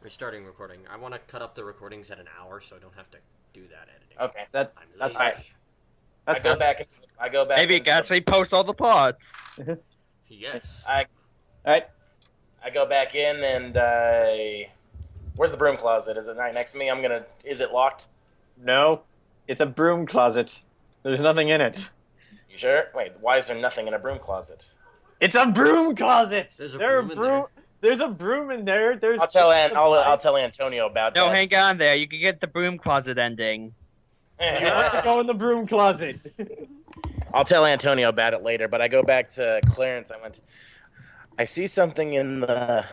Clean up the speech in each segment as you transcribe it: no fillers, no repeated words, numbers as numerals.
We're starting recording. I want to cut up the recordings at an hour so I don't have to do that editing. Okay, That's fine. I go back. Maybe you can actually post all the pods. Yes. All right. I go back in and where's the broom closet? Is it right next to me? Is it locked? No, it's a broom closet. There's nothing in it. You sure? Wait, why is there nothing in a broom closet? It's a broom closet. There's a broom in there. There's a broom in there. I'll tell Antonio about No, that. hang on there. You can get the broom closet ending. You want to go in the broom closet. I'll tell Antonio about it later, but I go back to Clarence. I see something in the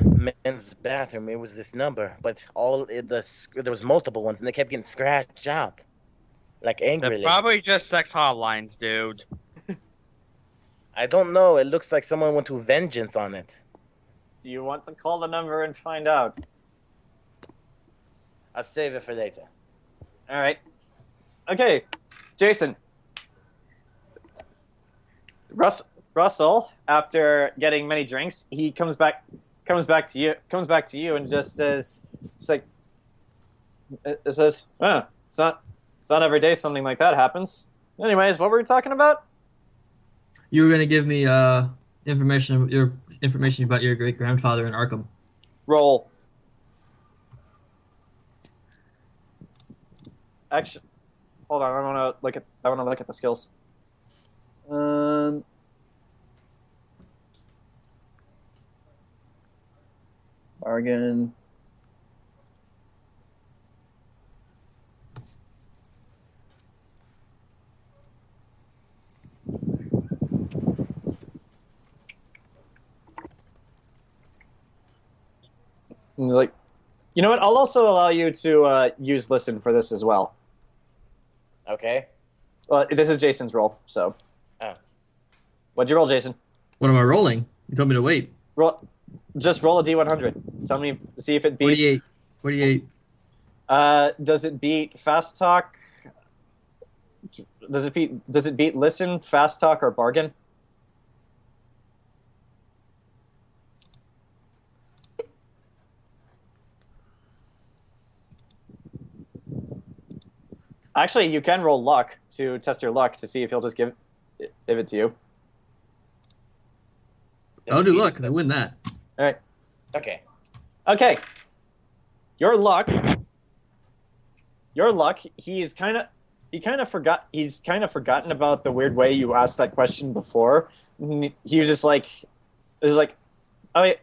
men's bathroom. It was this number, but there was multiple ones, and they kept getting scratched out, like They're angrily. probably just sex hotlines, dude. I don't know. It looks like someone went to vengeance on it. Do you want to call the number and find out? I'll save it for later. All right. Okay, Jayson. Russell, after getting many drinks, he comes back to you and just says, "Oh, it's not every day something like that happens." Anyways, what were we talking about? You were gonna give me information about your great grandfather in Arkham. Roll. Actually, hold on. I want to look at the skills. Bargain. He's like, you know what? I'll also allow you to use listen for this as well. Okay. This is Jason's roll, so. Oh. What'd you roll, Jayson? What am I rolling? You told me to wait. Just roll a D100. Tell me, see if it beats. 48. Does it beat fast talk? Does it beat listen, fast talk, or bargain? Actually, you can roll luck to test your luck to see if he'll just give it to you. I'll do luck because I win that. All right. Okay. Okay. Your luck. He's kind of forgotten about the weird way you asked that question before. He was just like, it was like, oh yeah. It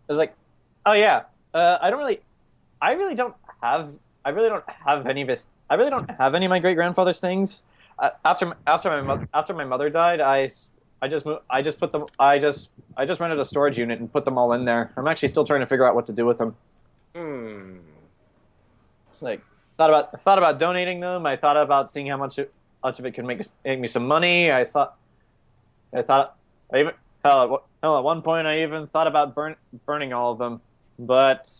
was like, oh yeah. I really don't have any of my great grandfather's things. After my mother died, I just rented a storage unit and put them all in there. I'm actually still trying to figure out what to do with them. It's like thought about donating them. I thought about seeing how much of it could make me some money. I even at one point I even thought about burning all of them, but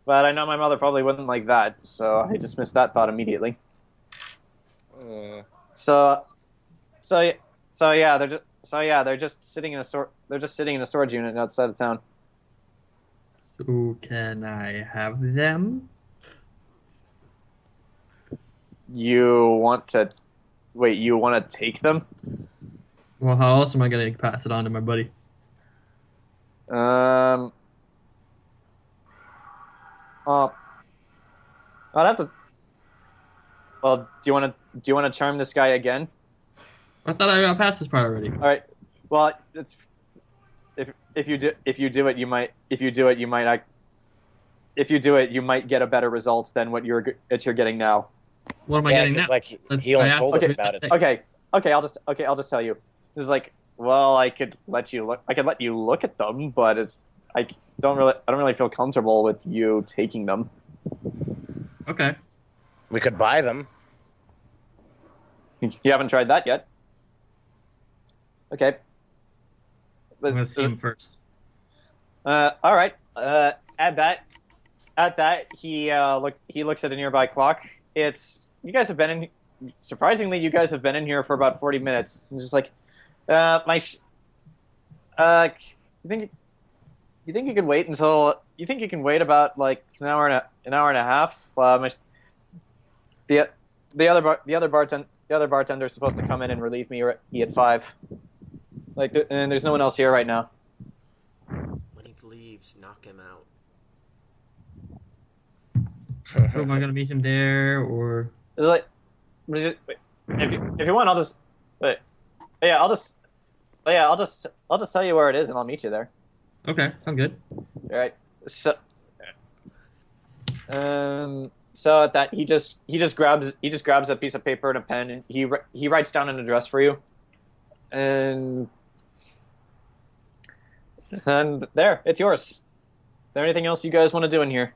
I know my mother probably wouldn't like that, so I dismissed that thought immediately. So yeah, they're just sitting in a storage unit outside of town. So can I have them? You want to take them? Well, how else am I gonna pass it on to my buddy? I'd have to. Well, do you want to charm this guy again? I thought I got past this part already. All right. Well, it's if you do it, you might get a better result than what you're getting now. What am I getting now? Like he only told us Okay. about it. Okay. I'll just tell you. It's like, well, I could let you look at them, but I don't really feel comfortable with you taking them. Okay. We could buy them. You haven't tried that yet. Okay. I'm gonna see him first. All right. At that, he looks at a nearby clock. You guys have been in. Surprisingly, you guys have been in here for about 40 minutes. I'm just like, you think you could wait until you think you can wait about like an hour and a half? The other bartender is supposed to come in and relieve me at 5. And there's no one else here right now. When he leaves, knock him out. So am I gonna meet him there or? It's like, if you want, I'll just, I'll just tell you where it is, and I'll meet you there. Okay, sound good. All right. So at that he just grabs a piece of paper and a pen, and he writes down an address for you, and there, it's yours. Is there anything else you guys want to do in here?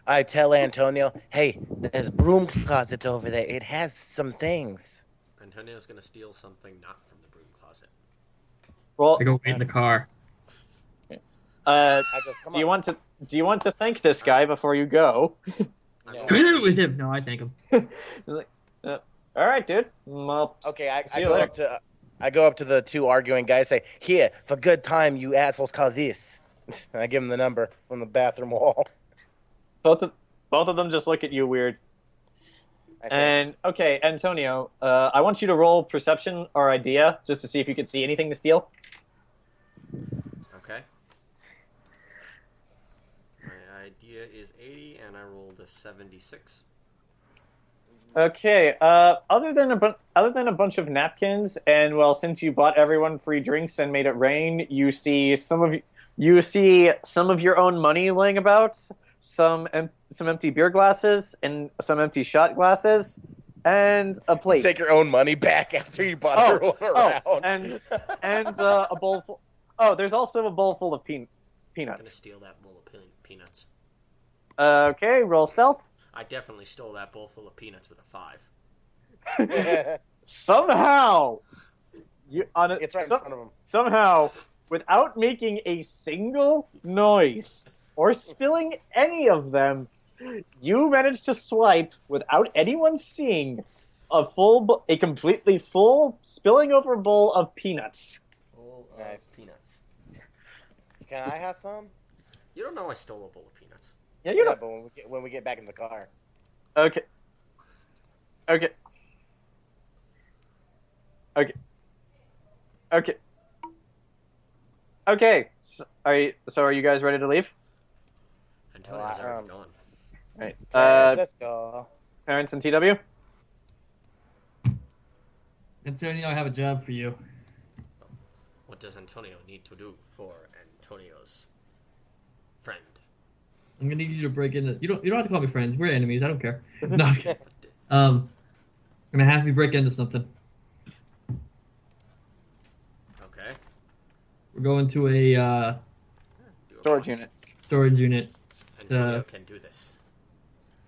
I tell Antonio, hey, there's broom closet over there. It has some things. Antonio's gonna steal something not from the broom closet. Well, I go wait in the car. Do you want to thank this guy before you go? Yeah. With him. No, I thank him. He's like, all right, dude. Well, Okay, I see you go later. I go up to the 2 arguing guys. Say, here, for good time, you assholes call this. And I give them the number from the bathroom wall. Both of them just look at you weird. I say, And okay, Antonio, I want you to roll perception or idea just to see if you can see anything to steal. Okay. My idea is 80, and I rolled a 76. Okay. Other than a bunch of napkins, and well, since you bought everyone free drinks and made it rain, you see some of your own money laying about, some empty beer glasses and some empty shot glasses, and a plate. take your own money back after you bought everyone around. and a bowl full. Oh, there's also a bowl full of I'm gonna peanuts. steal that bowl of peanuts. Okay, roll stealth. I definitely stole that bowl full of peanuts with a 5. Somehow, It's right in front of him. somehow, without making a single noise or spilling any of them, you managed to swipe without anyone seeing a completely full spilling over bowl of peanuts. Bowl of Nice. peanuts. Can I have some? You don't know I stole a bowl of peanuts. Yeah, you know. But when we get back in the car. Okay. Okay. Okay. Okay. Okay. So are you guys ready to leave? Antonio's already gone. Right. Let's go. Parents and TW? Antonio, I have a job for you. What does Antonio need to do for Antonio's friend? I'm gonna need you to break into. You don't have to call me friends. We're enemies. I don't care. No. I'm kidding. I'm gonna have you break into something. Okay. We're going to a Storage unit. storage unit. Antonio can do this.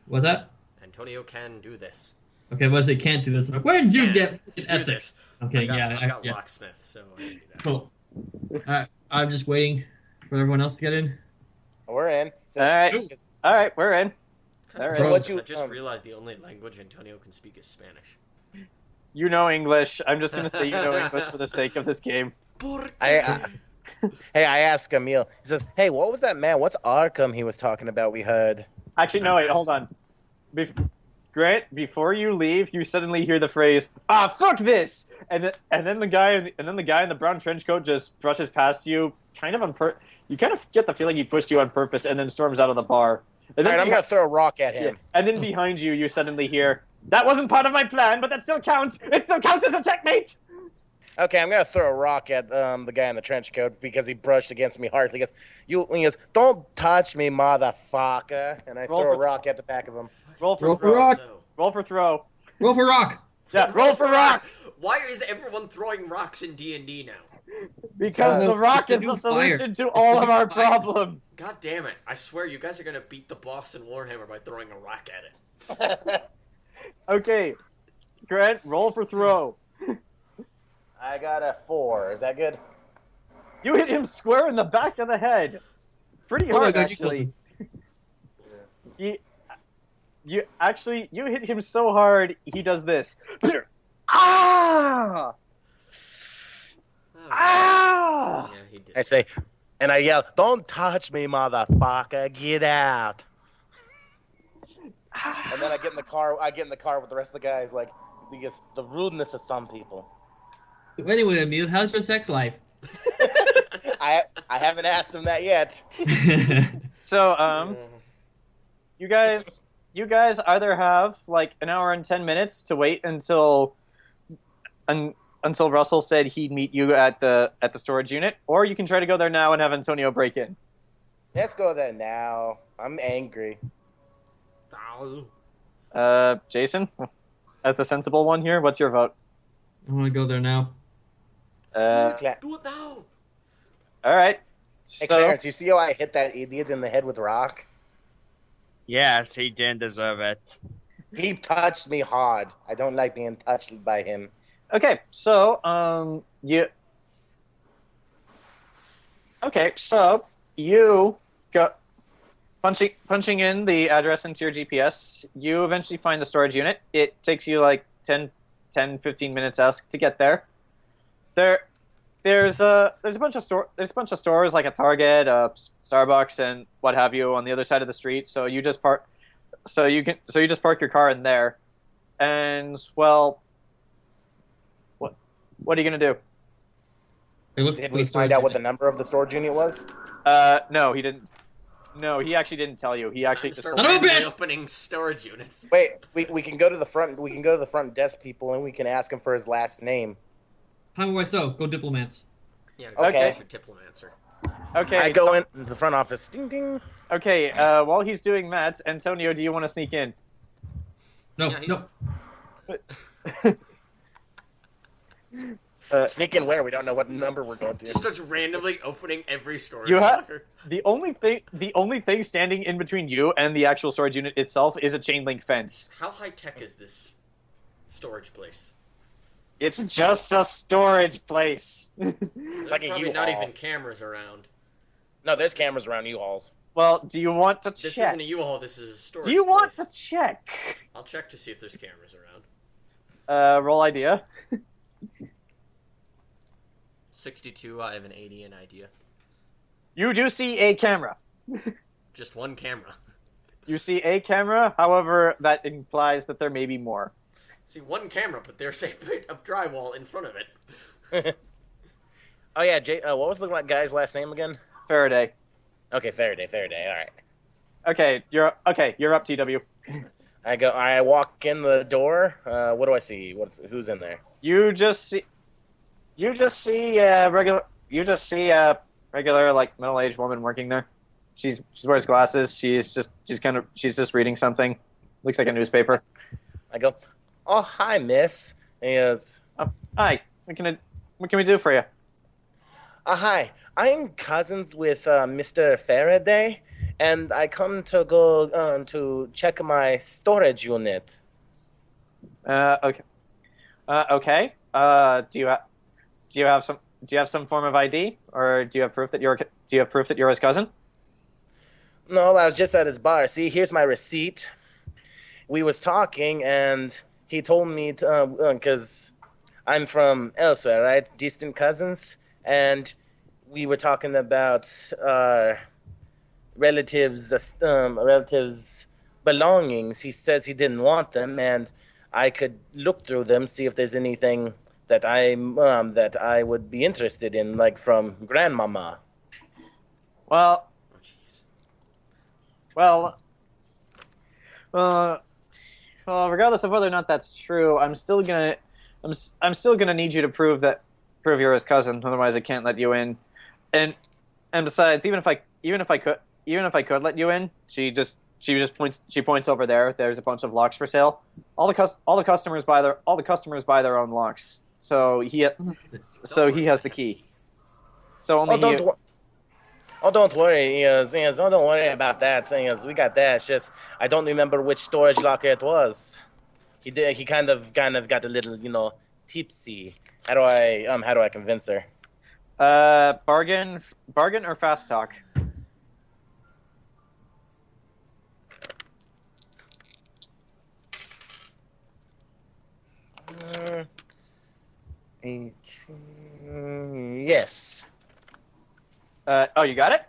What's that? Antonio can do this. Okay, but I say can't do this. I'm like, where did you Can get do ethics? this. Okay, I've got yeah. locksmith, so I can do that. Cool. I'm just waiting for everyone else to get in. We're in. All right, we're in. Kind All of right. funny What because you- I just realized the only language Antonio can speak is Spanish. You know English. I'm just gonna say you know English for the sake of this game. Hey, I asked Emile. He says, "Hey, what was that man? What's Arkham he was talking about? We heard." Actually, no, wait, hold on. Grant, before you leave, you suddenly hear the phrase "Ah, fuck this," and then the guy in the brown trench coat just brushes past you, kind of You kind of get the feeling he pushed you on purpose, and then storms out of the bar. And All then right, I'm gonna throw a rock at him. and then behind you, you suddenly hear, "That wasn't part of my plan, but that still counts. It still counts as a checkmate." Okay, I'm gonna throw a rock at the guy in the trench coat because he brushed against me hard. He goes, he goes, "Don't touch me, motherfucker!" And I Roll throw a for- rock at the back of him. Roll for Roll for throw. rock. So, Roll for throw. Roll for rock. Yeah, roll for rock. Why is everyone throwing rocks in D&D now? Because the rock it's is the the new fire. solution to It's all the of new our fire. problems. God damn it. I swear you guys are going to beat the boss in Warhammer by throwing a rock at it. Okay, Grant, roll for throw. I got a 4. Is that good? You hit him square in the back of the head. Pretty Oh my hard, God, you actually. You hit him so hard, he does this. Ah! Oh, Ah! yeah, he did. I say, And I yell, "Don't touch me, motherfucker! Get out!" And then I get in the car. I get in the car with the rest of the guys, like, because the rudeness of some people. Anyway, Emile, how's your sex life? I haven't asked him that yet. So, you guys either have like an hour and 10 minutes to wait until Russell said he'd meet you at the storage unit, or you can try to go there now and have Antonio break in. Let's go there now. I'm angry. Jayson, as the sensible one here, what's your vote? I want to go there now. Do it now. All right. Hey, So, Clarence, you see how I hit that idiot in the head with rock? Yes, he didn't deserve it. He touched me hard. I don't like being touched by him. okay, so you go punching in the address into your GPS. You eventually find the storage unit. It takes you like 10, 15 minutes to get there. There's a bunch of stores like a Target, a Starbucks, and what have you on the other side of the street. So you just park your car in there, and well, what are you gonna do? Did we find out what the number of the storage unit was? No, he didn't. No, he actually didn't tell you. He actually just. Start Son of a randomly bitch! opening storage units. Wait, we can go to the front. We can go to the front desk people, and we can ask him for his last name. How do I so? Go diplomats. Yeah, Okay. Your diplomancer. Okay. I go in the front office. Ding ding. Okay. While he's doing that, Antonio, do you want to sneak in? No, Yeah, no. Sneak in where? We don't know what number we're going Just to. starts randomly opening every storage You have locker. the only thing standing in between you and the actual storage unit itself is a chain link fence. How high tech is this storage place? It's just a storage place. There's like a probably U-Haul. not even cameras around. No, there's cameras around U-Hauls. Well, do you want to This check? isn't a U-Haul. This is a storage. Do you want place. to check? I'll check to see if there's cameras around. Roll idea. 62. I have an 80 in idea. You do see a camera. Just one camera. You see a camera. However, that implies that there may be more. See one camera, but there's a bit of drywall in front of it. Oh yeah, what was the guy's last name again? Faraday. Okay, Faraday. All right. Okay, you're up, TW. I walk in the door. What do I see? Who's in there? You just see a regular like middle-aged woman working there. She wears glasses. She's just reading something. Looks like a newspaper. I go, "Oh, hi, miss." And he goes, Hi, what can we do for you? Hi. I'm cousins with Mr. Faraday, and I come to go to check my storage unit. Okay. Okay. Do you have some form of ID, or do you have proof that you're his cousin? No, I was just at his bar. See, here's my receipt. We was talking, and he told me because I'm from elsewhere, right? Distant cousins, and we were talking about relatives' belongings. He says he didn't want them, and I could look through them, see if there's anything that I would be interested in, like from grandmama. Well, Oh, jeez. Well, regardless of whether or not that's true, I'm still gonna need you to prove you're his cousin. Otherwise, I can't let you in. And besides, even if I could let you in, she points over there. There's a bunch of locks for sale. All the customers buy their own locks. So he has the key. So only don't worry. Don't worry about that. We got that. It's just I don't remember which storage locker it was. He kind of got a little, tipsy. How do I convince her? Bargain or fast talk? Yes. Oh, you got it?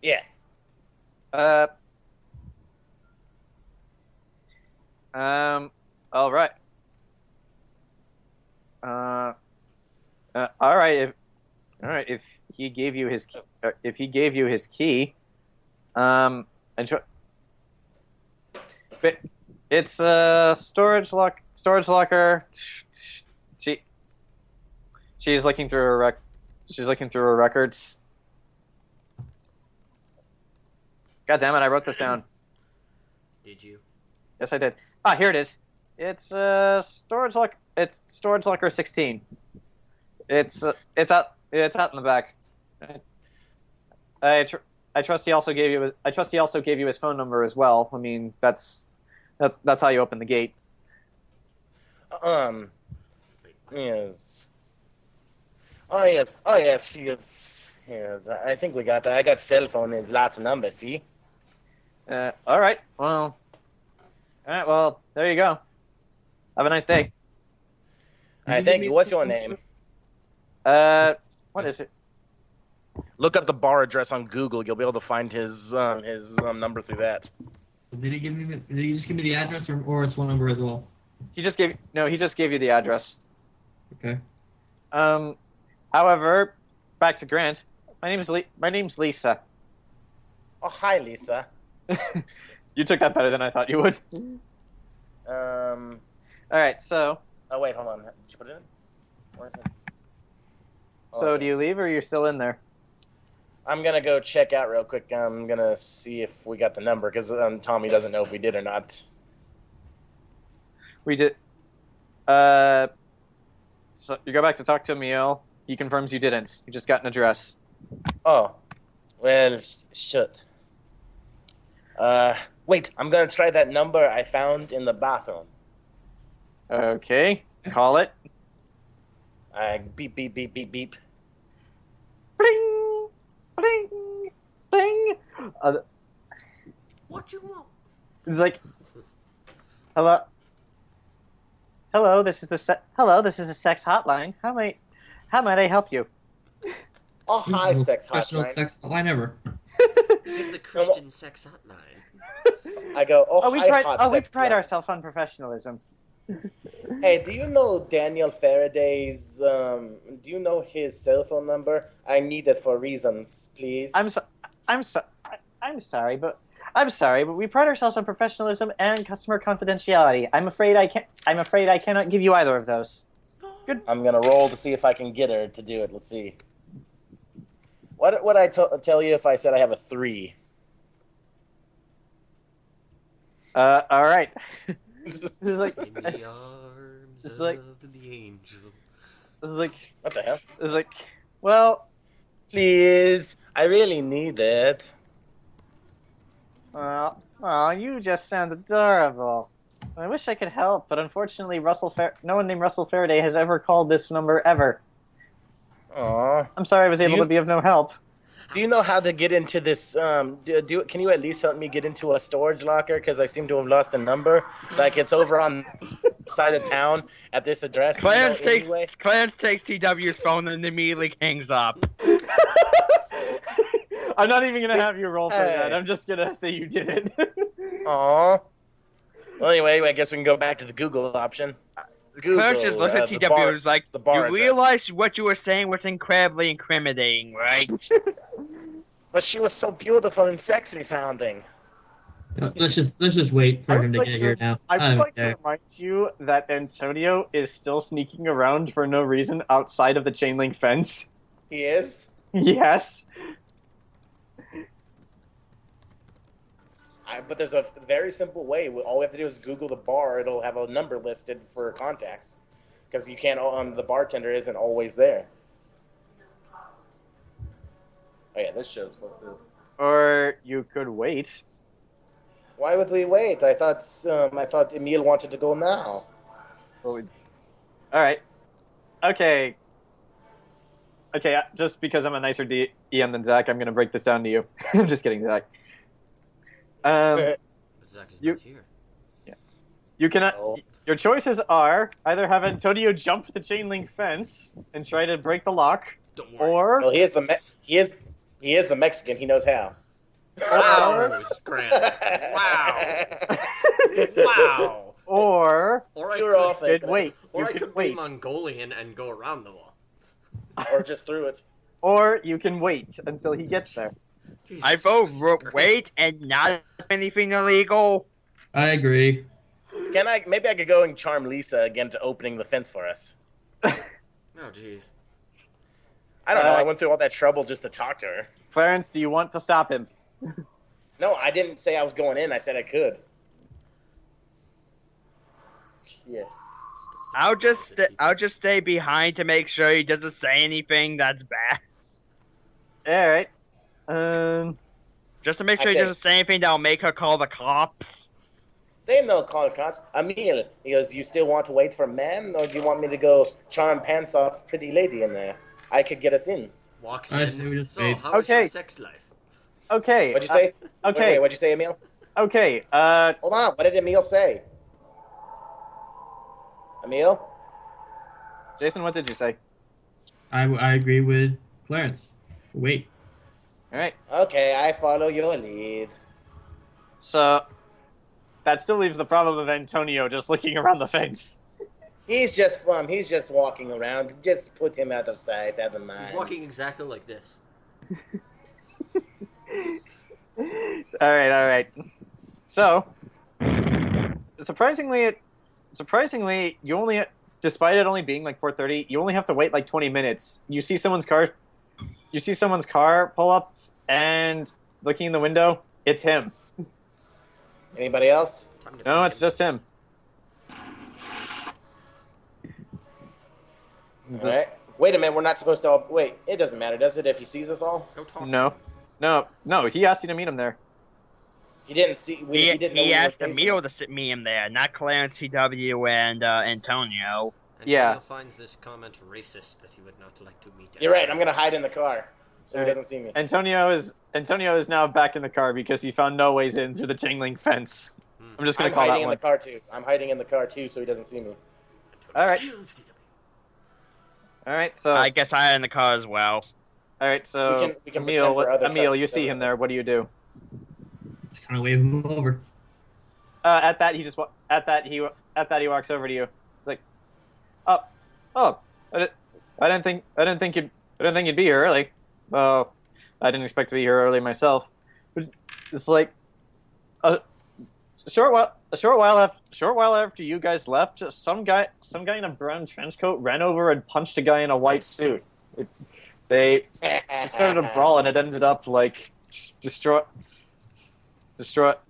Yeah. All right. All right. If he gave you his key, but it's a storage locker. She's looking through her records. God damn it! I wrote this down. Did you? Yes, I did. Ah, here it is. It's storage locker 16. It's out in the back. I trust he also gave you his phone number as well. I mean, that's how you open the gate. Yes. Oh yes. Yes. I think we got that. I got cell phone and lots of numbers. See. All right. Well. All right. Well, there you go. Have a nice day. All right. Thank you. What's your name? What is it? Look up the bar address on Google. You'll be able to find his number through that. Did he just give me the address or his phone number as well? He just gave you the address. Okay. However, back to Grant. My name's Lisa. Oh, hi, Lisa. You took that better than I thought you would. All right, so. Oh wait, hold on. Did you put it in? Where is it? Oh, So do you leave, or are you still in there? I'm gonna go check out real quick. I'm gonna see if we got the number because Tommy doesn't know if we did or not. We did. So you go back to talk to Emile. He confirms you didn't. You just got an address. Oh, well, shit. Wait. I'm gonna try that number I found in the bathroom. Okay, call it. Beep beep beep beep beep. Bling, bling, bling. What you want? It's like, hello. Hello, this is the sex hotline. How might I help you? Oh, hi, sex Professional hotline. sex hotline ever. This is the Christian sex hotline. I go. Oh, we hi, pride sex pride hotline. ourselves on professionalism. Hey, do you know Daniel Faraday's? Do you know his cell phone number? I need it for reasons, please. I'm sorry, but we pride ourselves on professionalism and customer confidentiality. I'm afraid I cannot give you either of those. Good. I'm gonna roll to see if I can get her to do it. Let's see. What would I tell you if I said I have a 3? All right. This This is like, In the arms It's like- of the angel. this is like, What the hell? this is like, well, Please, I really need it. you just sound adorable. I wish I could help, but unfortunately, no one named Russell Faraday has ever called this number ever. Aw. I'm sorry I was able you- to be of no help. Do you know how to get into this? Can you at least help me get into a storage locker? Because I seem to have lost the number. Like it's over on the side of town at this address. Do you know anyway? Clarence takes TW's phone and immediately hangs up. I'm not even gonna have you roll for Hey. that. I'm just gonna say you did it. Aw. Well, anyway, I guess we can go back to the Google option. Google, Clarence just looks at the TW bar- and is like, the bar you address." realize what you were saying was incredibly incriminating, right? But she was so beautiful and sexy sounding. Let's just wait for him to get here now. I would like to Okay. remind you that Antonio is still sneaking around for no reason outside of the chain link fence. He is. Yes. But there's a very simple way. All we have to do is Google the bar. It'll have a number listed for contacts. Because you can't. The bartender isn't always there. Oh yeah, this show's fucked up. Or you could wait. Why would we wait? I thought Emile wanted to go now. All right. Okay. Okay. Just because I'm a nicer DM than Zach, I'm gonna break this down to you. I'm just kidding, Zach. But Zach is you- not here. You cannot. Oh. Your choices are either have Antonio jump the chain link fence and try to break the lock, Don't worry. or Well, he is He is the Mexican. He knows how. Wow, Grant. Wow. Wow. Or Or I You're all could, fake. wait. or You I could could be wait. Mongolian and go around the wall. Or just through it. Or you can wait until he gets there. Jesus I vote Christ, Grant. wait and not anything illegal. I agree. Can I? Maybe I could go and charm Lisa again to opening the fence for us. Oh, jeez. I don't know. I went through all that trouble just to talk to her. Clarence, do you want to stop him? No, I didn't say I was going in. I said I could. Yeah. I'll just stay behind to make sure he doesn't say anything that's bad. All right. Just to make I sure he said- doesn't say anything that'll make her call the cops. They know call the cops. Emile, he goes, you still want to wait for man, or do you want me to go charm pants off pretty lady in there? I could get us in. Walks I in. say we just So, wait. how is your Okay. sex life? Okay. What'd you say? Okay. Wait, what'd you say, Emile? Okay. Hold on. What did Emile say? Emile? Jason, what did you say? I agree with Clarence. Wait. All right. Okay, I follow your lead. So that still leaves the problem of Antonio just looking around the fence. He's just fun. He's just walking around. Just put him out of sight, out of mind. He's walking exactly like this. All right. So, surprisingly, you only, despite it only being like 4:30, you only have to wait like 20 minutes. You see someone's car pull up, and looking in the window, it's him. Anybody else? Time to No, pick it's him. just him. All right. Wait a minute. We're not supposed to all... Wait, it doesn't matter, does it, if he sees us all? Go talk. No. He asked you to meet him there. He didn't see... He didn't know we he were asked facing- Emile to sit me in there, not Clarence, TW, and Antonio. Antonio Yeah. finds this comment racist that he would not like to meet. You're right. I'm going to hide in the car so he All right. doesn't see me. Antonio is now back in the car because he found no ways in through the chain link fence. I'm just gonna I'm call that hiding in one. the car, too. I'm hiding in the car, too, so he doesn't see me. All right. Kills DW. All right. So I guess I am in the car as well. all right. So We can pretend Emile, we're other Emile, you customers see him over there. What do you do? Just kind of wave him over. At that he walks over to you. It's like, oh, I didn't think you'd be here early. Oh, I didn't expect to be here early myself. But it's like a short while after you guys left, some guy in a brown trench coat ran over and punched a guy in a white suit. They started a brawl and it ended up like destroying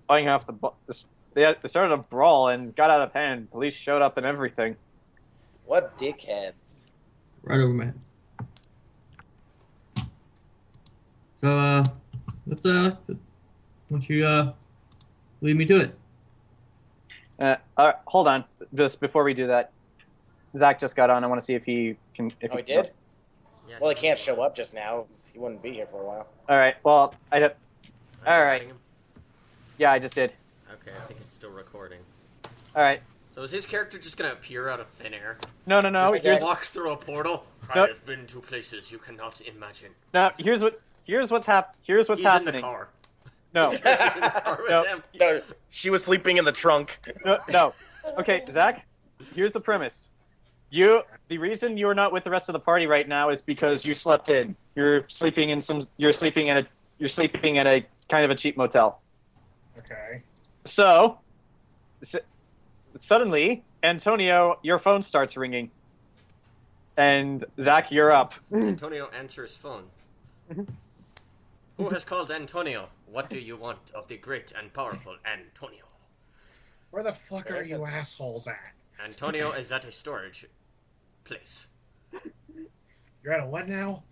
half the. They started a brawl and got out of hand. Police showed up and everything. What dickheads. Right over my head. So, let's, why don't you, lead me to it? All right, hold on. Just before we do that, Zach just got on. I want to see if he can. If Oh, he did? Yeah, Well, he can't show up just now. He wouldn't be here for a while. All right. Well, Are you all right. writing him? Yeah, I just did. Okay, I think it's still recording. All right. So is his character just gonna appear out of thin air? No. Just Here's Walks through a portal. Nope. I've been to places you cannot imagine. Here's what's He's happening. in the car. No. He's in the car with No. them. No, she was sleeping in the trunk. No. Okay, Zach. Here's the premise. The reason you're not with the rest of the party right now is because you slept in. You're sleeping at a kind of a cheap motel. Okay. So, suddenly, Antonio, your phone starts ringing. And Zach, you're up. Antonio answers phone. Who has called Antonio? What do you want of the great and powerful Antonio? Where the fuck are you assholes at? Antonio is at a storage place. You're at a what now?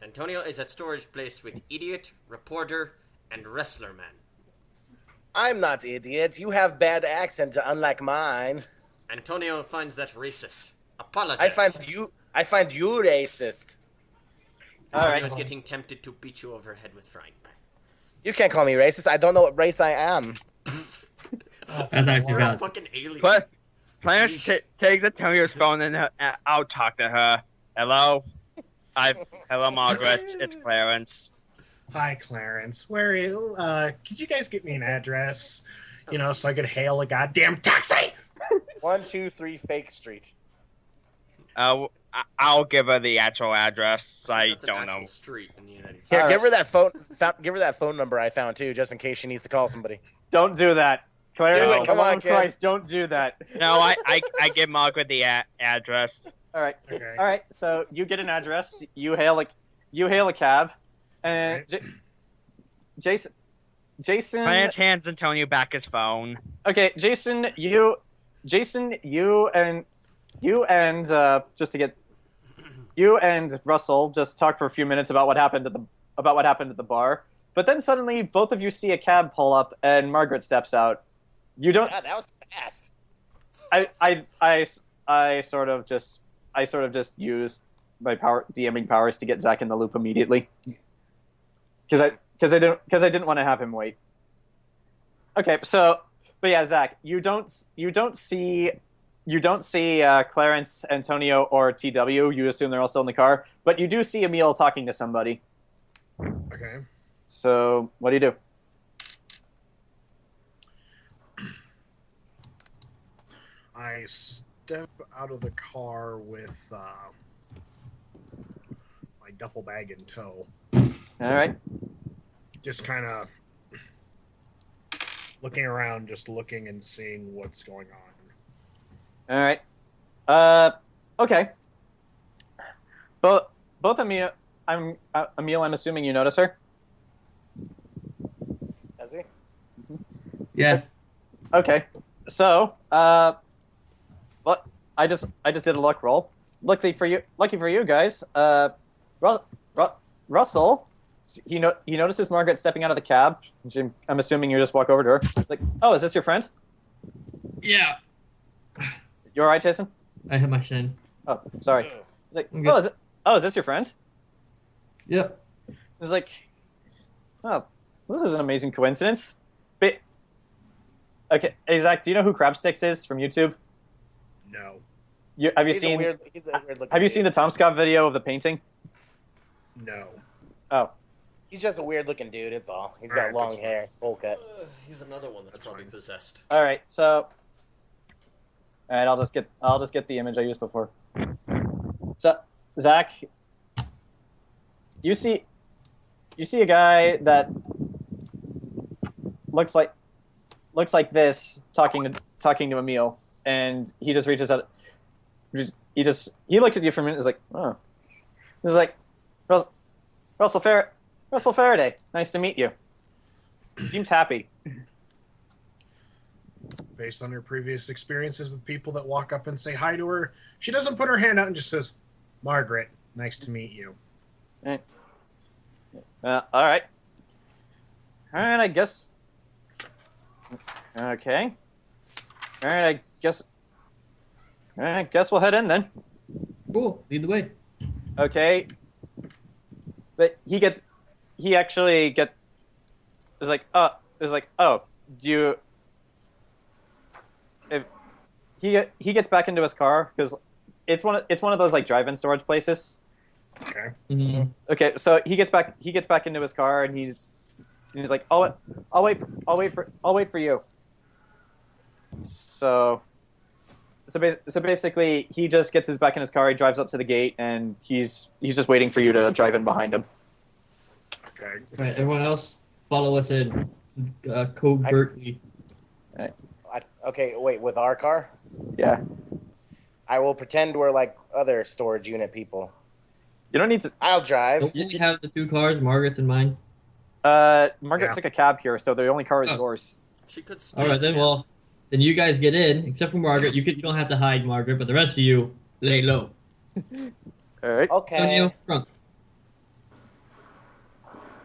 Antonio is at storage place with idiot, reporter, and wrestler man. I'm not idiot. You have bad accent, unlike mine. Antonio finds that racist. Apologize. I find you racist. Antonio Alright. is getting tempted to beat you over the head with frying pan. You can't call me racist. I don't know what race I am. Oh, That's actually You're a bad. fucking alien. But Clarence takes Antonio's phone and I'll talk to her. Hello? Hello, Margaret. It's Clarence. Hi, Clarence. Where are you? Could you guys get me an address? You know, so I could hail a goddamn taxi. 123 Fake Street. I'll give her the actual address. I That's don't an actual know. street in the United States. Yeah, give her that phone. Give her that phone number I found too, just in case she needs to call somebody. Don't do that. Clarence, Do it, for the come love on, of kid. Christ, don't do that. No, I give Margaret the address. All right. Okay. All right. So you get an address. You hail a cab, and Right. Jason. Clarence hands Antonio back his phone. Okay, Jason, you and you and Russell just talked for a few minutes about what happened at the bar. But then suddenly, both of you see a cab pull up, and Margaret steps out. You don't. God, that was fast. I sort of just used my DMing powers to get Zach in the loop immediately. Because I didn't want to have him wait. Okay, so but yeah, Zach, you don't see Clarence, Antonio, or TW. You assume they're all still in the car, but you do see Emile talking to somebody. Okay. So what do you do? I step out of the car with my duffel bag in tow. All right. Just kind of looking around, just looking and seeing what's going on. All right. Okay. Both Emile, Emile, I'm assuming you notice her. Has he? Yes. Okay. So, what? I just did a luck roll. Lucky for you guys. Russell, he notices Margaret stepping out of the cab. I'm assuming you just walk over to her. Like, oh, is this your friend? Yeah. You all right, Jayson? I have my shin. Oh, sorry. Like, I'm good. is this your friend? Yep. It's like, oh, this is an amazing coincidence. But okay, hey Zach, do you know who Crabsticks is from YouTube? No. Have you He's seen? a weird looking Have you dude. seen the Tom Scott video of the painting? No. Oh, He's just a weird looking dude. It's all. He's got Alright, long that's hair, bowl cut. He's another one that's That's probably fine. possessed. all right. So, all right, I'll just get the image I used before. So, Zach, you see a guy that looks like this talking to Emile, and he just reaches out. He looks at you for a minute. And is like, oh, he's like, Russell Faraday. Nice to meet you. Seems happy. Based on her previous experiences with people that walk up and say hi to her, she doesn't put her hand out and just says, Margaret, nice to meet you. All right. All right, I guess. Okay. All right, I guess we'll head in then. Cool. Lead the way. Okay. But he actually is like, oh, do you? If he gets back into his car because it's one of those like drive-in storage places. Okay. Mm-hmm. Okay, so he gets back into his car and he's like, oh, I'll wait for you. So basically, he just gets his back in his car. He drives up to the gate and he's just waiting for you to drive in behind him. Okay. Right. Everyone else, follow us in covertly. Okay, wait. With our car, Yeah, I will pretend we're like other storage unit people. you don't need to. I'll drive. Don't we have the two cars, Margaret's and mine? Margaret Yeah. took a cab here, so the only car is Oh. yours. She could. All right then. Well, then you guys get in, except for Margaret. You don't have to hide, Margaret, but the rest of you lay low. All right. Okay. Antonio, front.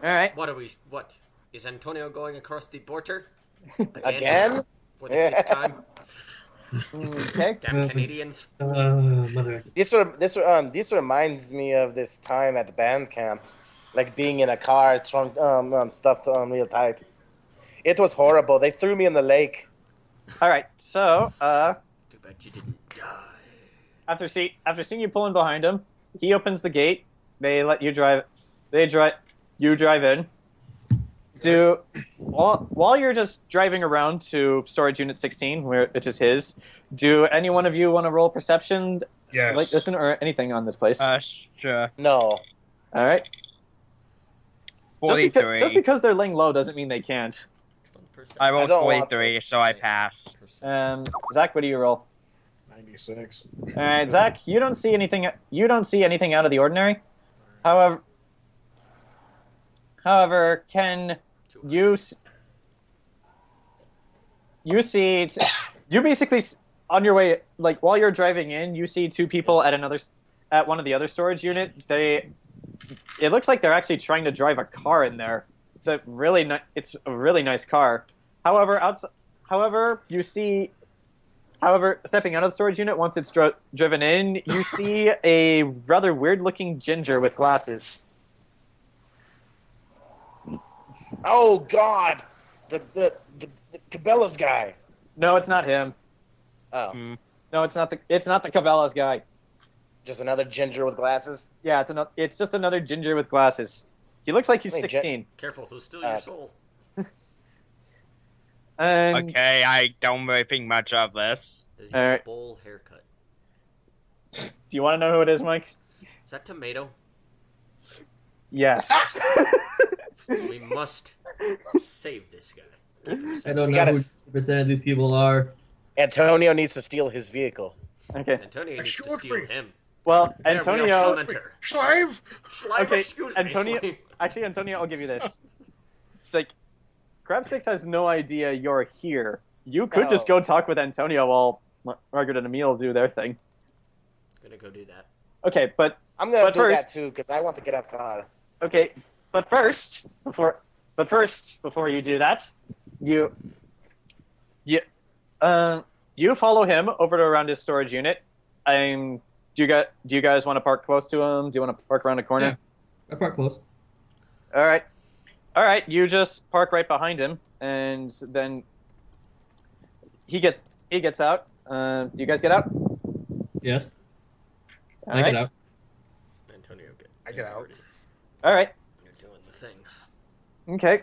All right. What is Antonio going across the border Again? for the fifth time? Okay. Damn Canadians! Mother. This reminds me of this time at the band camp, like being in a car trunk stuffed real tight. It was horrible. They threw me in the lake. All right. So, Too bad you didn't die. after seeing you pulling behind him, he opens the gate. They let you drive. You You drive in. While you're just driving around to storage unit 16, which is his, do any one of you want to roll perception, Yes. like listen, or anything on this place? Sure. No. All right. 43. Just because they're laying low doesn't mean they can't. I rolled I don't want 43, so I pass. Zach, what do you roll? 96. All right, Zach, you don't see anything. You don't see anything out of the ordinary. However, Ken, you see, you basically on your way, like while you're driving in, you see two people at one of the other storage unit. It looks like they're actually trying to drive a car in there. It's a really nice car. However, stepping out of the storage unit once it's driven in, you see a rather weird-looking ginger with glasses. Oh God, the Cabela's guy. No, it's not him. Oh, No, it's not the Cabela's guy. just another ginger with glasses. Yeah, it's just another ginger with glasses. He looks like he's Wait, 16. Careful, who's stealing your soul? And Okay, I don't really think much of this. Does he have Alright. a bowl haircut? do you want to know who it is, Mike? Is that tomato? Yes. We must save this guy. Keep him safe. I don't We know gotta who s- 10% of these people are. Antonio needs to steal his vehicle. Okay. Antonio needs to Shoot steal me. him. Well, There, we Antonio. all enter. Slave! Slime, Okay, excuse Antonio. me. Actually, Antonio, I'll give you this. It's like, Crabsticks has no idea you're here. You could just No. go talk with Antonio while Margaret and Emile do their thing. Gonna go do that. Okay, but I'm gonna But do first- that too because I want to get outside. okay, but first, before you do that, you follow him over to around his storage unit. Do you guys want to park close to him? Do you want to park around a corner? I park close. All right. You just park right behind him, and then he gets out. Do you guys get out? Yes. All I right. get out. Antonio, I get out. already- All right. You're doing the thing. Okay.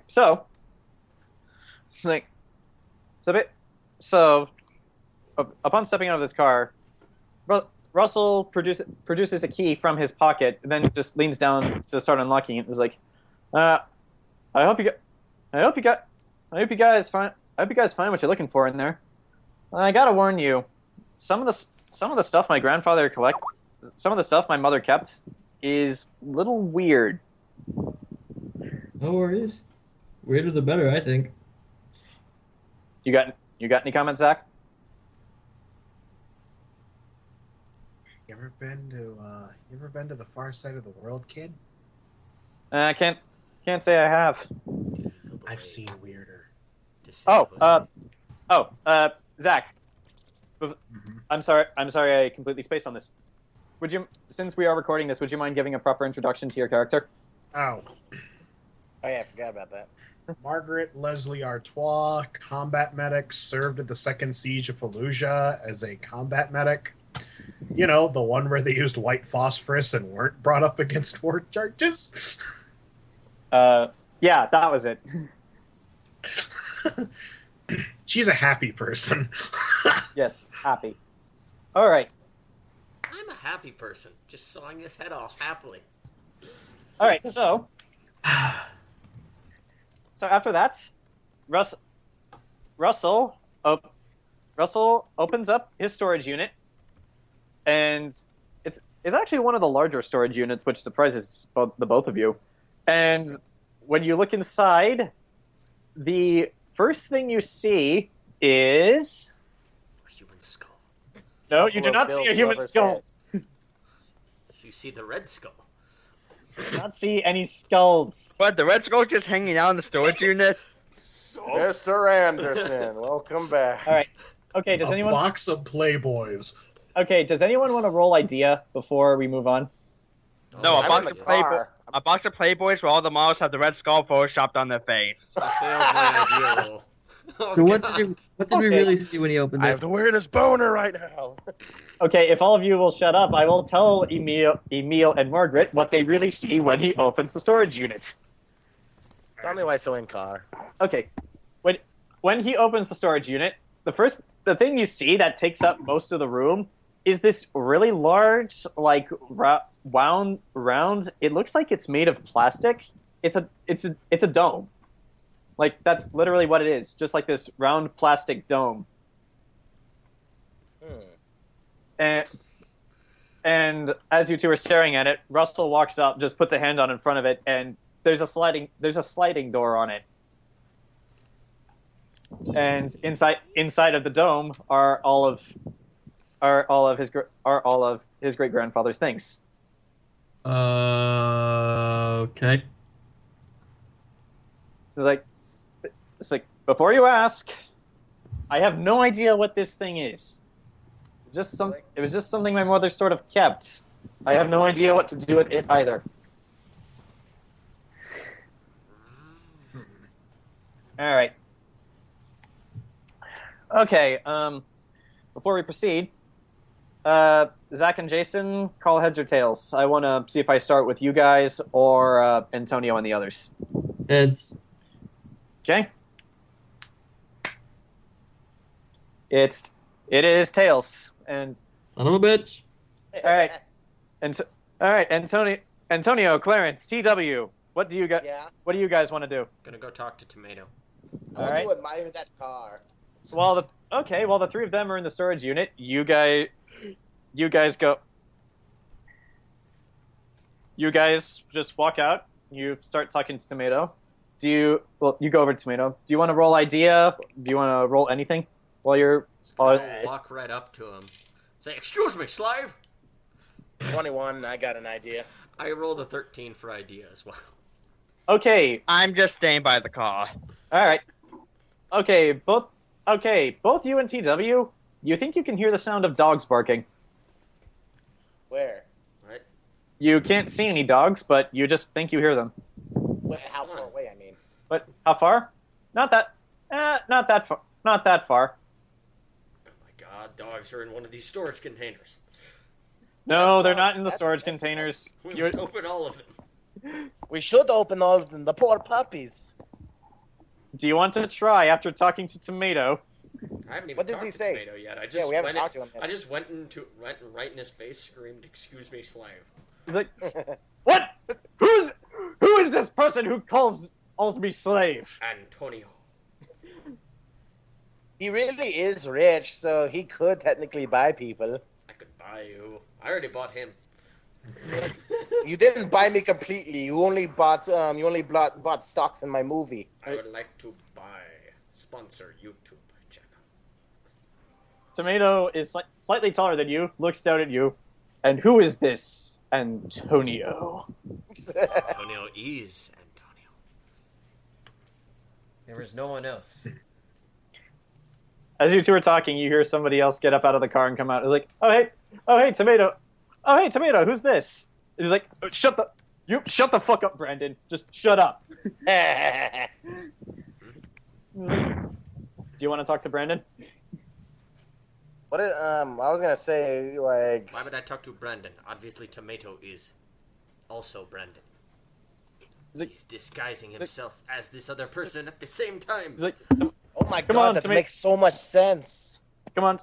So, upon stepping out of his car, Russell produces a key from his pocket, and then just leans down to start unlocking it. He's like, I hope you guys find what you're looking for in there. I gotta warn you, some of the stuff some of the stuff my mother kept is a little weird. No worries. Weirder the better, I think. You got any comments, Zach? You ever been to the far side of the world, kid? I can't say I have. I've seen weirder. Zach. I'm sorry I completely spaced on this. Since we are recording this, would you mind giving a proper introduction to your character? Oh. Oh yeah, I forgot about that. Margaret Leslie Artois, combat medic, served at the Second Siege of Fallujah as a combat medic. You know, the one where they used white phosphorus and weren't brought up against war charges. Yeah, that was it. She's a happy person. Yes, happy. All right. I'm a happy person, just sawing his head off happily. All right, so after that, Russell opens up his storage unit, and it's actually one of the larger storage units, which surprises the both of you. And when you look inside, the first thing you see is A human skull. no, you do not see a human skull. You see the red skull. You do not see any skulls. What, the red skull just hanging out in the storage unit? So Mr. Anderson, welcome back. All right. Okay. Does A anyone? box of Playboys. Okay. Does anyone want to roll idea before we move on? No, I'm in the car. A box of Playboys where all the models have the red skull photoshopped on their face. I failed my idea roll. Oh, So what God. did we Okay. really see when he opened I it? have the weirdest boner right now. Okay, if all of you will shut up, I will tell Emile, and Margaret what they really see when he opens the storage unit. Tell me why so in car. Okay, when he opens the storage unit, the thing you see that takes up most of the room is this really large, like round. It looks like it's made of plastic. It's a dome. Like that's literally what it is. Just like this round plastic dome. And as you two are staring at it, Russell walks up, just puts a hand on in front of it, and there's a sliding door on it. And inside of the dome are all of his great grandfather's things. Okay. It's like before you ask, I have no idea what this thing is. It was just something my mother sort of kept. I have no idea what to do with it either. All right. Okay. Before we proceed, Zach and Jayson, call heads or tails. I want to see if I start with you guys or Antonio and the others. Heads. Okay. It is tails, and Son of a bitch. all right, Antonio, Clarence, TW. What do you guys? Yeah. What do you guys want to do? Gonna go talk to Tomato. I want to admire that car. Well, the three of them are in the storage unit. You guys go. You guys just walk out. You start talking to Tomato. You go over to Tomato. Do you want to roll idea? Do you want to roll anything while you're? I'll walk right up to him. Say, "Excuse me, slave." 21. I got an idea. I rolled a 13 for idea as well. Okay. I'm just staying by the car. All right. Okay. Both you and TW. You think you can hear the sound of dogs barking? Where? Right? You can't see any dogs, but you just think you hear them. Wait, how far away? I mean. But how far? Not that far. Not that far. Oh my God! Dogs are in one of these storage containers. No, they're not in the storage containers. We must open all of them. We should open all of them. The poor puppies. Do you want to try after talking to Tomato? I haven't even What does talked he to say? Tomato yet. Yeah, we haven't talked to him yet. I just went right in his face, screamed, "Excuse me, slave." He's like, "What? Who is this person who calls me slave?" Antonio. He really is rich, so he could technically buy people. I could buy you. I already bought him. You didn't buy me completely. You only bought stocks in my movie. I would like to sponsor YouTube channel. Tomato is slightly taller than you, looks down at you, and who is this Antonio? Antonio is Antonio. There is no one else. As you two are talking, you hear somebody else get up out of the car and come out. It's like, oh hey, Tomato. Oh hey, Tomato. Who's this? He's like, shut the fuck up, Brandon. Just shut up. Do you want to talk to Brandon? What? I was gonna say like. Why would I talk to Brandon? Obviously, Tomato is also Brandon. He's disguising himself as this other person at the same time. He's like, Oh my Come God, on, that Tomato. makes so much sense. come on,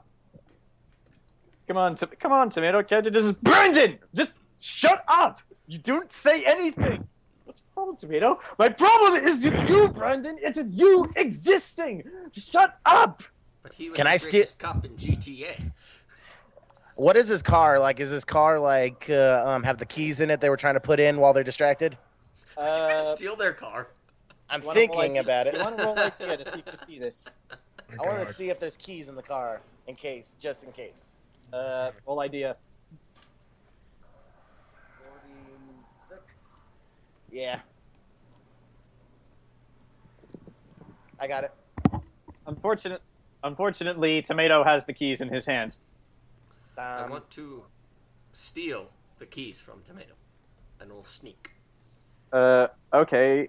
Tomato. Can't you just Brandon? Just shut up. You don't say anything. What's the problem, Tomato? My problem is with you, Brandon. It's with you existing. Shut up. But he was Can the I steal- greatest cop in GTA. What is his car like? Is his car like have the keys in it they were trying to put in while they're distracted? Steal their car. I'm wanna roll thinking like- about it. You want to roll idea to see if you see this? I want to see if there's keys in the car, just in case. Roll idea. 46. Yeah. I got it. Unfortunately, Tomato has the keys in his hand. I want to steal the keys from Tomato, and we'll sneak. Okay.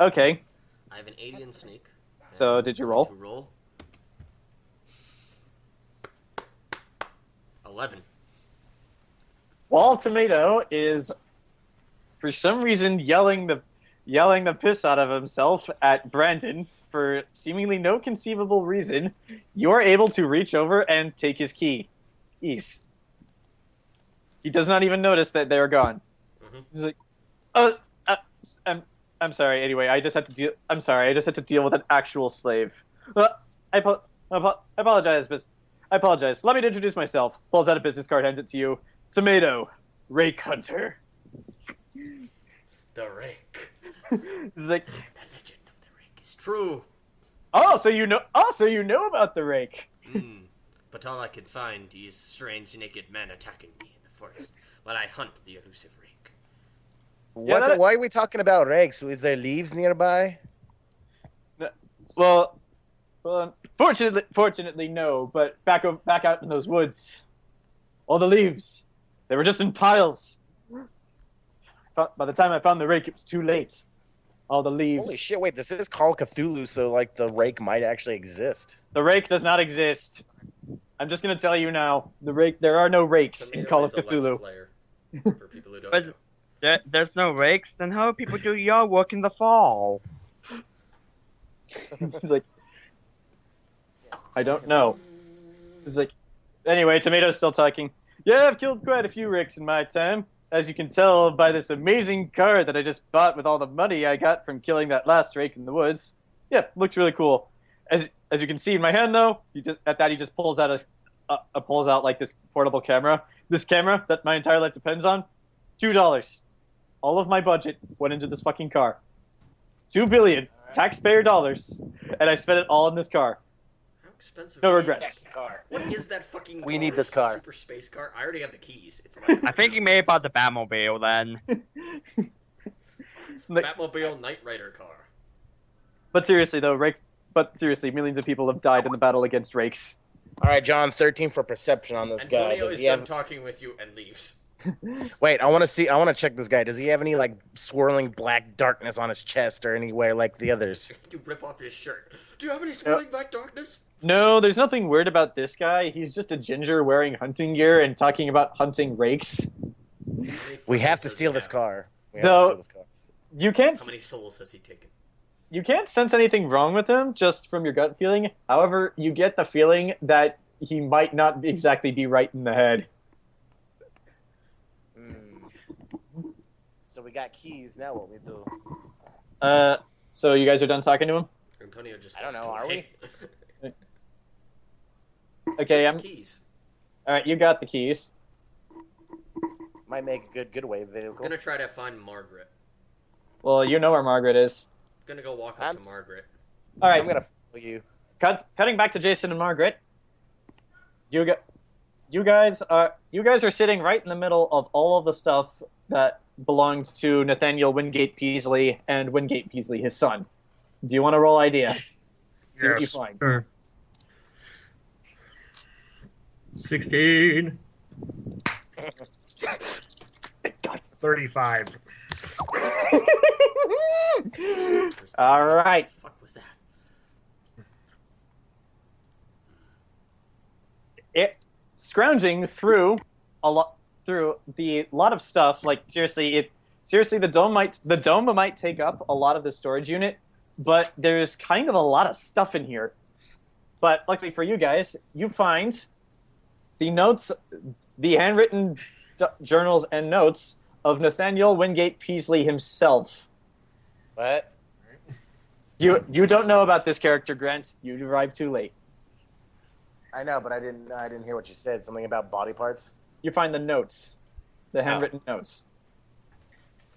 Okay. I have an alien snake. So, did you roll? To roll. 11. Wall Tomato is, for some reason, yelling the piss out of himself at Brandon for seemingly no conceivable reason. You're able to reach over and take his keys. He does not even notice that they're gone. Mm-hmm. He's like, I'm sorry. Anyway, I just had to deal. I'm sorry. I just had to deal with an actual slave. I apologize, but I apologize. Let me introduce myself. Pulls out a business card, hands it to you. Tomato, Rake Hunter. The rake. He's like, The legend of the rake is true. so you know about the rake. But all I could find is strange naked men attacking me in the forest while I hunt the elusive rake. Why are we talking about rakes? Is there leaves nearby? Well, fortunately, no. But back out in those woods, all the leaves, they were just in piles. By the time I found the rake, it was too late. All the leaves. Holy shit! Wait, this is called Cthulhu, so like the rake might actually exist. The rake does not exist. I'm just gonna tell you now. There are no rakes in Call of Cthulhu. For people who don't know. There's no rakes, then how do people do yard work in the fall? He's like, I don't know. He's like, anyway, Tomato's still talking. Yeah, I've killed quite a few rakes in my time. As you can tell by this amazing card that I just bought with all the money I got from killing that last rake in the woods. Yeah, looks really cool. As you can see in my hand, though, he just pulls out pulls out like this portable camera. This camera that my entire life depends on, $2. All of my budget went into this fucking car. $2 billion taxpayer dollars, and I spent it all in this car. How expensive? No regrets. Car. What is that fucking? We car? need this Is it a car. Super space car. I already have the keys. It's my car. I think he may have bought the Batmobile then. Batmobile Knight Rider car. But seriously, though, rakes. But seriously, millions of people have died in the battle against rakes. All right, John, 13 for perception on this guy. Antonio Does is he done have... talking with you and leaves. Wait, I want to check this guy. Does he have any like swirling black darkness on his chest or anywhere like the others? You rip off his shirt. Do you have any swirling black darkness? No, there's nothing weird about this guy. He's just a ginger wearing hunting gear and talking about hunting rakes. We have to steal this car. You can't. How many souls has he taken? You can't sense anything wrong with him just from your gut feeling. However, you get the feeling that he might not exactly be right in the head. So we got keys. Now what we do? So you guys are done talking to him? Antonio just. I don't know. Are we? Okay, Keys. All right, you got the keys. Might make a good getaway vehicle. I'm gonna try to find Margaret. Well, you know where Margaret is. I'm gonna go walk up to Margaret. All right. I'm gonna follow you. Cutting back to Jayson and Margaret. You guys are sitting right in the middle of all of the stuff that belonged to Nathaniel Wingate Peasley and Wingate Peasley, his son. Do you want to roll idea? See what you Yes. find. Sure. 16. 35. All right. What the fuck was that? Scrounging through the lot of stuff, like seriously, the dome might take up a lot of the storage unit, but there's kind of a lot of stuff in here. But luckily for you guys, you find the notes, the handwritten journals and notes of Nathaniel Wingate Peasley himself. What? You don't know about this character, Grant. You arrived too late. I know, but I didn't hear what you said. Something about body parts. You find the notes, the handwritten notes.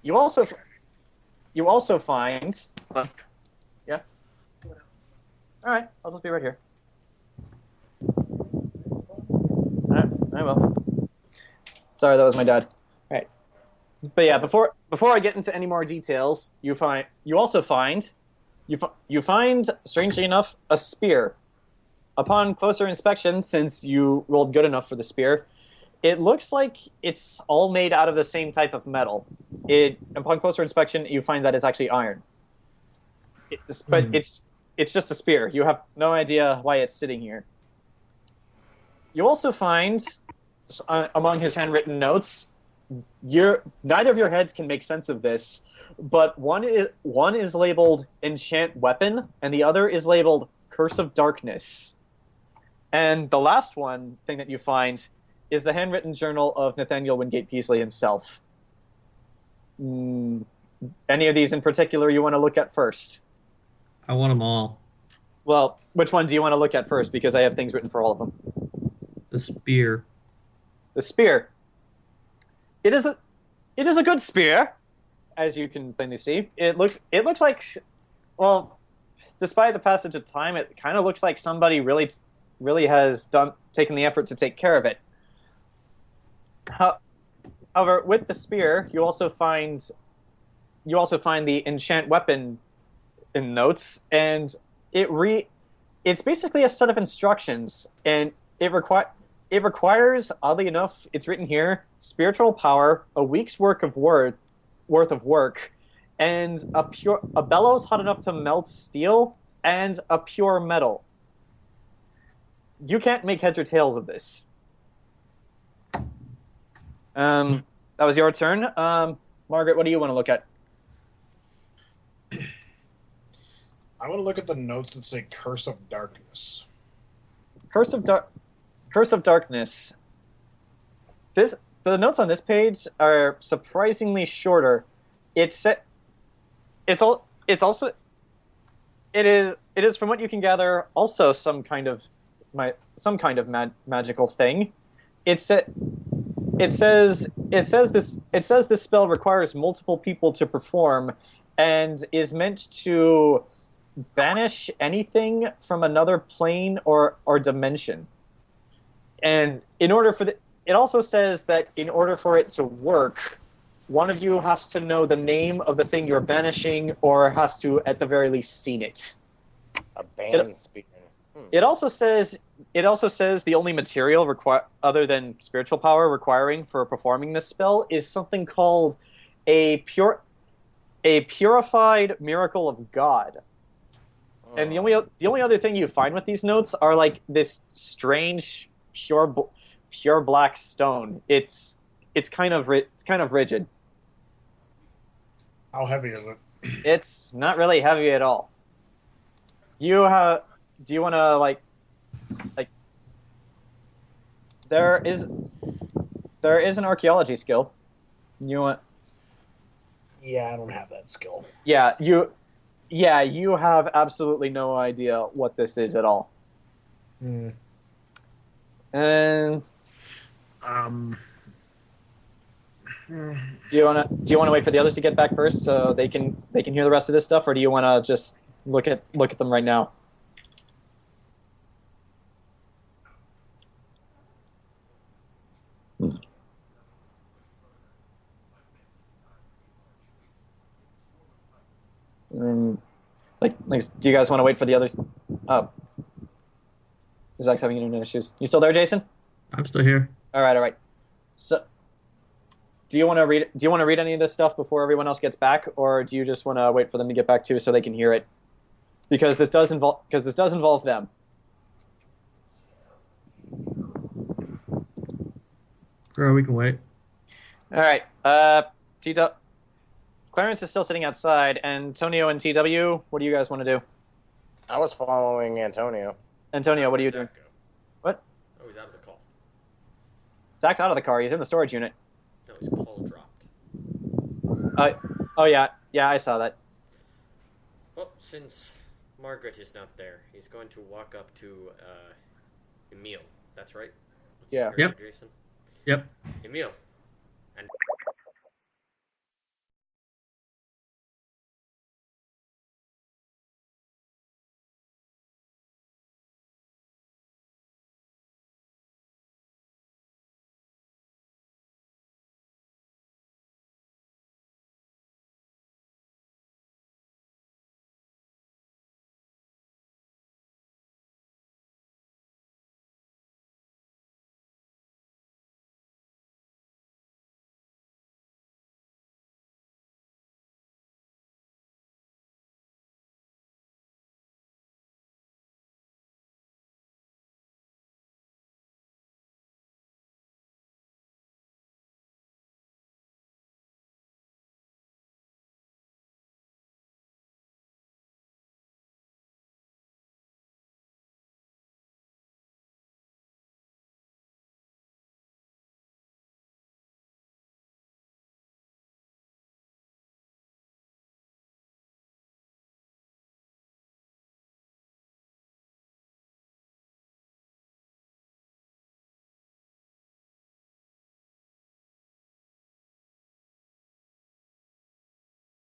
You also find. Yeah. All right, I'll just be right here. All right, I will. Sorry, that was my dad. All right, but yeah, before I get into any more details, you also find, strangely enough, a spear. Upon closer inspection, since you rolled good enough for the spear, it looks like it's all made out of the same type of metal. Upon closer inspection, you find that it's actually iron. But it's just a spear. You have no idea why it's sitting here. You also find among his handwritten notes, neither of your heads can make sense of this, but one is labeled Enchant Weapon, and the other is labeled Curse of Darkness. And the last thing that you find is the handwritten journal of Nathaniel Wingate Peasley himself. Any of these in particular you want to look at first? I want them all. Well, which one do you want to look at first? Because I have things written for all of them. The spear. The spear. It is a good spear, as you can plainly see. It looks like, well, despite the passage of time, it kind of looks like somebody really has taken the effort to take care of it. However, with the spear, you also find the enchant weapon in notes, and it's basically a set of instructions, and it requires, oddly enough, it's written here, spiritual power, a week's worth of work, and a bellows hot enough to melt steel, and a pure metal. You can't make heads or tails of this. That was your turn. Margaret, what do you want to look at? I want to look at the notes that say Curse of Darkness. Curse of Darkness. The notes on this page are surprisingly shorter. It is from what you can gather also some kind of magical thing. It says this spell requires multiple people to perform and is meant to banish anything from another plane or dimension. And it also says that in order for it to work, one of you has to know the name of the thing you're banishing, or has to, at the very least, seen it. A band speaker. It also says the only material other than spiritual power requiring for performing this spell is something called a purified miracle of God. And the only other thing you find with these notes are like this strange pure black stone. It's kind of rigid. How heavy is it? It's not really heavy at all. Do you want to like there is an archaeology skill. You want? Yeah, I don't have that skill. Yeah, you have absolutely no idea what this is at all. And do you want to wait for the others to get back first so they can hear the rest of this stuff, or do you want to just look at them right now? Do you guys want to wait for the others? Oh, Zach's having internet issues. You still there, Jayson? I'm still here. All right. So, do you want to read any of this stuff before everyone else gets back, or do you just want to wait for them to get back too so they can hear it? Because this does involve them. Girl, we can wait. All right. Clarence is still sitting outside. Antonio and TW, what do you guys want to do? I was following Antonio. Antonio, what are you doing? What? Oh, he's out of the call. Zach's out of the car. He's in the storage unit. No, his call dropped. Oh yeah, I saw that. Well, since Margaret is not there, he's going to walk up to Emile. That's right? Yeah. Yep. Jayson? Yep. Emile,